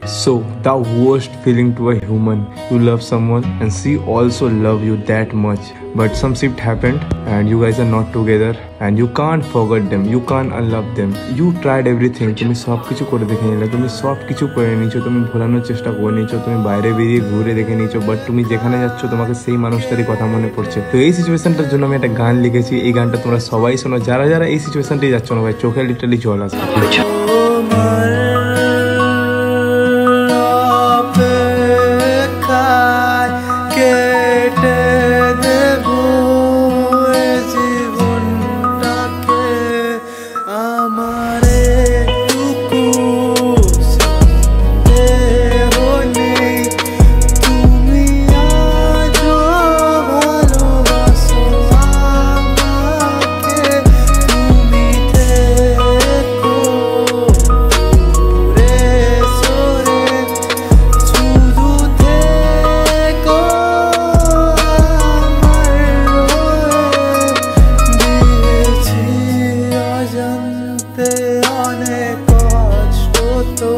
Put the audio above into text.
So, the worst feeling to a human, you love someone and she also love you that much. But some shift happened and you guys are not together and you can't forget them, you can't unlove them. You tried everything, তুমি সব কিছু করে দেখে নিলে, তুমি সব কিছু করে নিয়েছো, তুমি ভোলানোর চেষ্টা করে নিয়েছো, তুমি বাইরে বেরিয়ে ঘুরে দেখে নিয়েছো, বাট তুমি যেখানে যাচ্ছ তোমাকে সেই মানুষটারই কথা মনে পড়ছে। তো এই সিচুয়েশনটার জন্য আমি একটা গান লিখেছি, এই গানটা তোমরা সবাই শোনো, যারা যারা এই সিচুয়েশনটাই যাচ্ছ না ভাই, চোখে লিটারালি জল আসবে। অনেক কষ্ট তো